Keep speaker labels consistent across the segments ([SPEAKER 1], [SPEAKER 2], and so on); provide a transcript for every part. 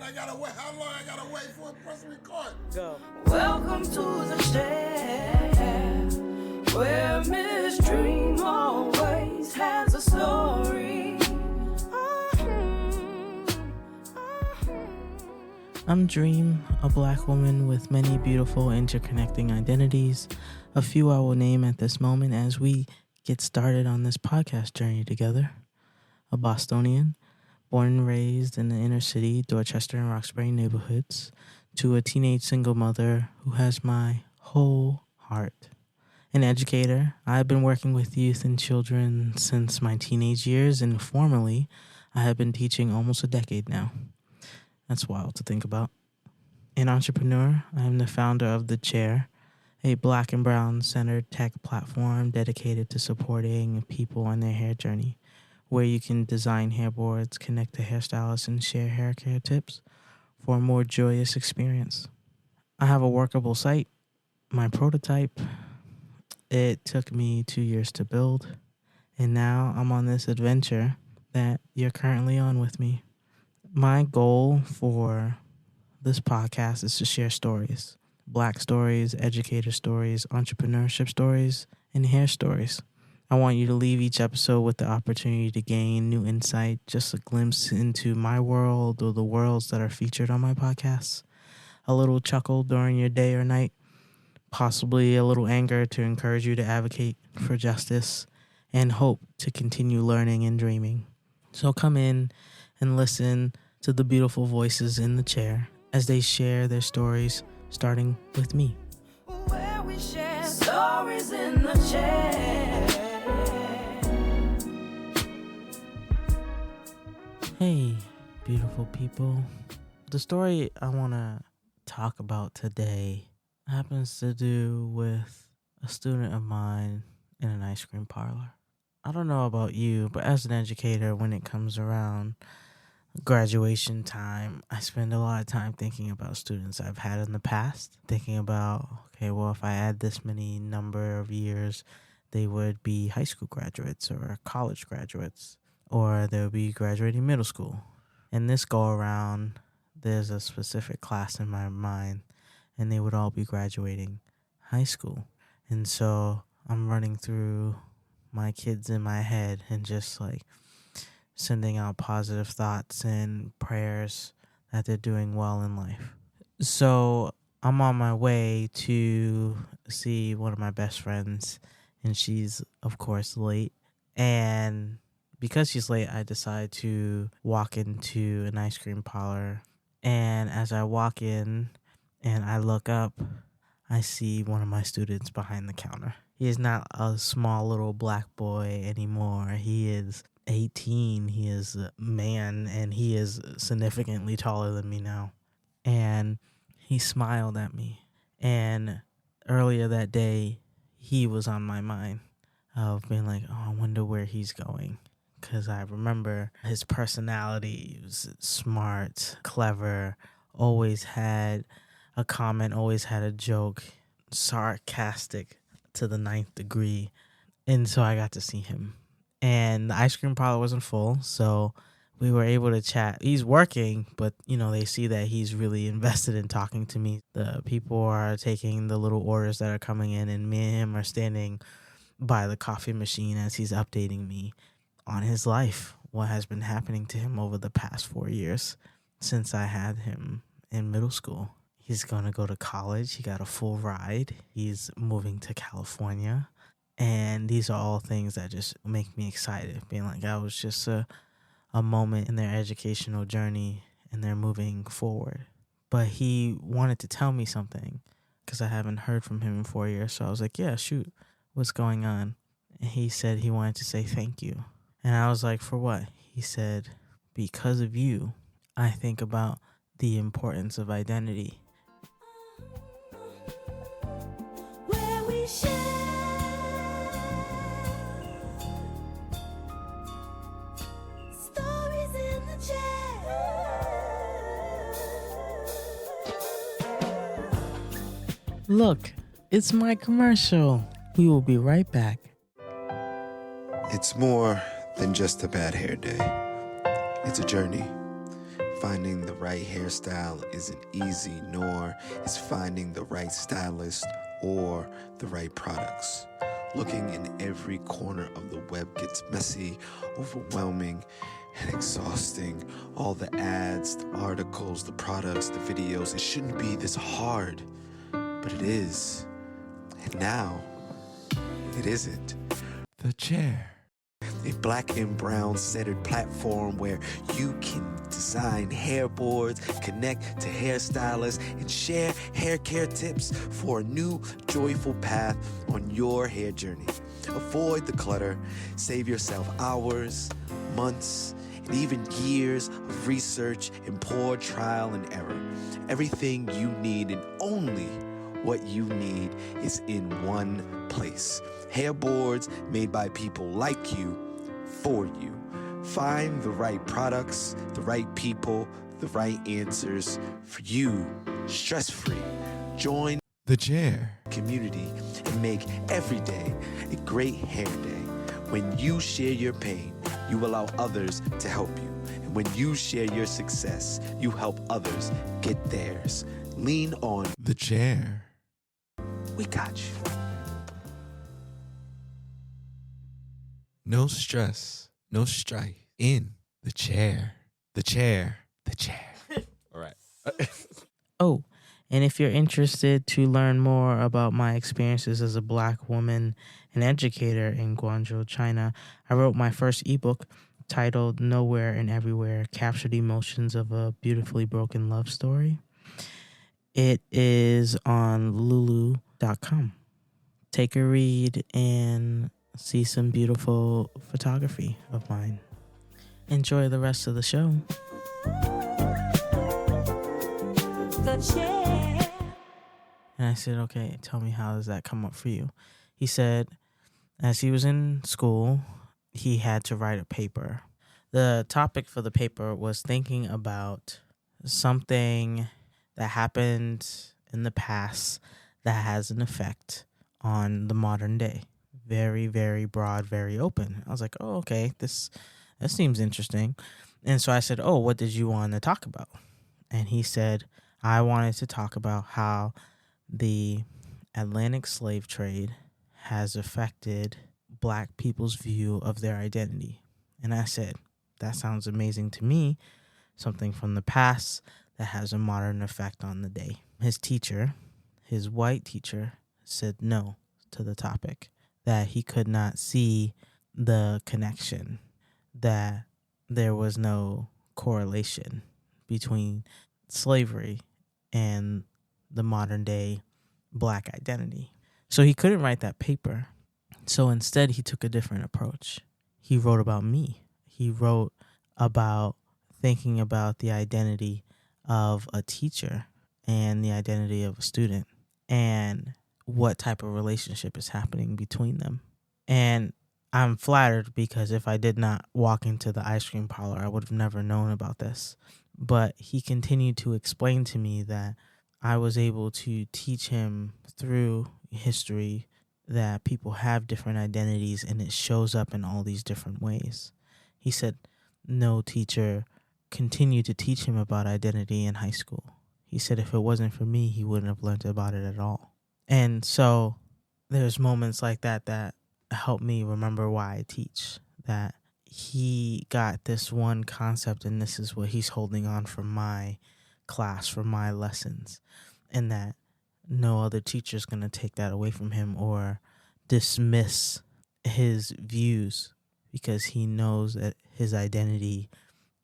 [SPEAKER 1] I gotta wait. How long I gotta wait for a press record?
[SPEAKER 2] Go.
[SPEAKER 3] Welcome to the share, where Miss Dreme always has a story.
[SPEAKER 2] I'm Dreme, a black woman with many beautiful interconnecting identities. A few I will name at this moment as we get started on this podcast journey together. A Bostonian, born and raised in the inner city, Dorchester and Roxbury neighborhoods, to a teenage single mother who has my whole heart. An educator, I've been working with youth and children since my teenage years, and formally, I have been teaching almost a decade now. That's wild to think about. An entrepreneur, I am the founder of The Chair, a black and brown centered tech platform dedicated to supporting people on their hair journey, where you can design hairboards, connect to hairstylists, and share hair care tips for a more joyous experience. I have a workable site, my prototype. It took me 2 years to build, and now I'm on this adventure that you're currently on with me. My goal for this podcast is to share stories, black stories, educator stories, entrepreneurship stories, and hair stories. I want you to leave each episode with the opportunity to gain new insight, just a glimpse into my world or the worlds that are featured on my podcasts, a little chuckle during your day or night, possibly a little anger to encourage you to advocate for justice, and hope to continue learning and dreaming. So come in and listen to the beautiful voices in the chair as they share their stories, starting with me.
[SPEAKER 3] Where we share stories in the chair.
[SPEAKER 2] Hey, beautiful people. The story I want to talk about today happens to do with a student of mine in an ice cream parlor. I don't know about you, but as an educator, when it comes around graduation time, I spend a lot of time thinking about students I've had in the past, thinking about, okay, well, if I add this many number of years, they would be high school graduates or college graduates, or they would be graduating middle school. And this go around, there's a specific class in my mind, and they would all be graduating high school. And so I'm running through my kids in my head and just like sending out positive thoughts and prayers that they're doing well in life. So I'm on my way to see one of my best friends, and she's, of course, late. And because she's late, I decide to walk into an ice cream parlor. And as I walk in and I look up, I see one of my students behind the counter. He is not a small little black boy anymore. He is 18. He is a man, and he is significantly taller than me now. And he smiled at me. And earlier that day, he was on my mind of being like, oh, I wonder where he's going. Because I remember his personality. He was smart, clever, always had a comment, always had a joke, sarcastic to the 9th degree. And so I got to see him. And the ice cream parlor wasn't full, so we were able to chat. He's working, but, they see that he's really invested in talking to me. The people are taking the little orders that are coming in, and me and him are standing by the coffee machine as he's updating me on his life, what has been happening to him over the past 4 years since I had him in middle school. He's going to go to college. He got a full ride. He's moving to California. And these are all things that just make me excited, being like, I was just a moment in their educational journey and they're moving forward. But he wanted to tell me something because I haven't heard from him in 4 years. So I was like, yeah, shoot, what's going on? And he said he wanted to say thank you. And I was like, for what? He said, because of you, I think about the importance of identity.
[SPEAKER 3] Where we share stories in the chair.
[SPEAKER 2] Look, it's my commercial. We will be right back.
[SPEAKER 1] It's more than just a bad hair day. It's a journey.
[SPEAKER 4] Finding the right hairstyle isn't easy, nor is finding the right stylist or the right products. Looking in every corner of the web gets messy, overwhelming, and exhausting. All the ads, the articles, the products, the videos, it shouldn't be this hard, but it is. And now, it isn't. The Chair. A black and brown centered platform where you can design hairboards, connect to hairstylists, and share hair care tips for a new joyful path on your hair journey. Avoid the clutter, save yourself hours, months, and even years of research and poor trial and error. Everything you need and only what you need is in one place. Hairboards made by people like you, for you. Find the right products, the right people, the right answers for you, stress-free. Join the Chair community and make every day a great hair day. When you share your pain, you allow others to help you. And when you share your success, you help others get theirs. Lean on the Chair. We got you. No stress, no strife. In the chair. The chair. The chair. All right.
[SPEAKER 2] Oh, and if you're interested to learn more about my experiences as a Black woman and educator in Guangzhou, China, I wrote my first ebook titled Nowhere and Everywhere, Captured Emotions of a Beautifully Broken Love Story. It is on lulu.com. Take a read and see some beautiful photography of mine. Enjoy the rest of the show.
[SPEAKER 3] The chair.
[SPEAKER 2] And I said, okay, tell me, how does that come up for you? He said, as he was in school, he had to write a paper. The topic for the paper was thinking about something that happened in the past that has an effect on the modern day. Very, very broad, very open. I was like, oh, okay, that seems interesting. And so I said, oh, what did you want to talk about? And he said, I wanted to talk about how the Atlantic slave trade has affected Black people's view of their identity. And I said, that sounds amazing to me. Something from the past that has a modern effect on the day. His teacher, his white teacher, said no to the topic, that he could not see the connection, that there was no correlation between slavery and the modern day Black identity. So he couldn't write that paper. So instead, he took a different approach. He wrote about me. He wrote about thinking about the identity of a teacher and the identity of a student and what type of relationship is happening between them. And I'm flattered, because if I did not walk into the ice cream parlor, I would have never known about this. But he continued to explain to me that I was able to teach him through history that people have different identities and it shows up in all these different ways. He said no teacher continued to teach him about identity in high school. He said if it wasn't for me, he wouldn't have learned about it at all. And so there's moments like that that help me remember why I teach, that he got this one concept and this is what he's holding on from my class, from my lessons, and that no other teacher is going to take that away from him or dismiss his views, because he knows that his identity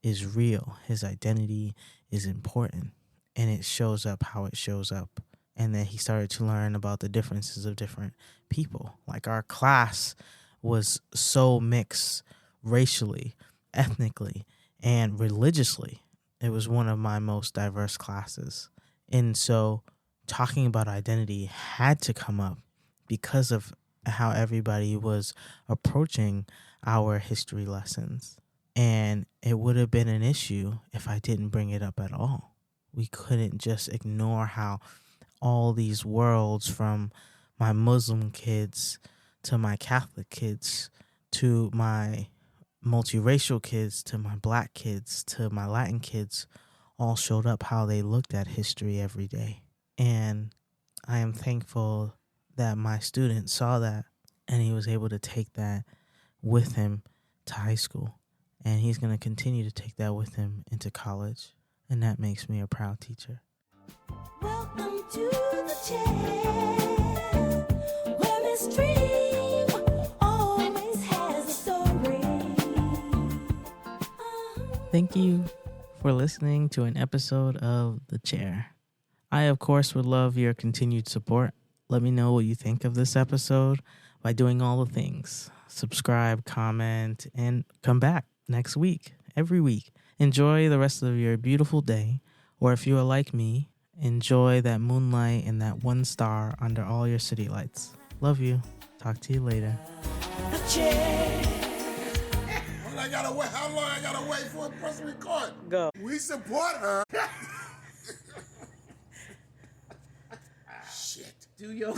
[SPEAKER 2] is real. His identity is important, and it shows up how it shows up. And then he started to learn about the differences of different people. Like our class was so mixed racially, ethnically, and religiously. It was one of my most diverse classes. And so talking about identity had to come up because of how everybody was approaching our history lessons. And it would have been an issue if I didn't bring it up at all. We couldn't just ignore how all these worlds, from my Muslim kids to my Catholic kids to my multiracial kids to my Black kids to my Latin kids, all showed up how they looked at history every day. And I am thankful that my student saw that and he was able to take that with him to high school. And he's going to continue to take that with him into college. And that makes me a proud teacher.
[SPEAKER 3] Welcome to the chair, where Miss Dreme always has a story.
[SPEAKER 2] Thank you for listening to an episode of The Chair. I, of course, would love your continued support. Let me know what you think of this episode by doing all the things. Subscribe, comment, and come back next week, every week. Enjoy the rest of your beautiful day. Or if you are like me, enjoy that moonlight and that one star under all your city lights. Love you. Talk to you later.
[SPEAKER 3] The chair.
[SPEAKER 1] How long I gotta wait for a press record?
[SPEAKER 2] Go.
[SPEAKER 1] We support her. Shit.
[SPEAKER 3] Do your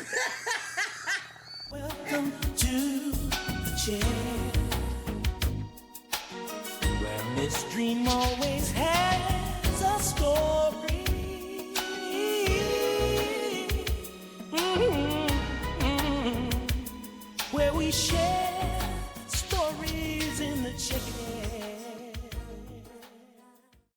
[SPEAKER 3] Welcome to the chair, where Miss Dreme always has a story. Where we share stories in the chair.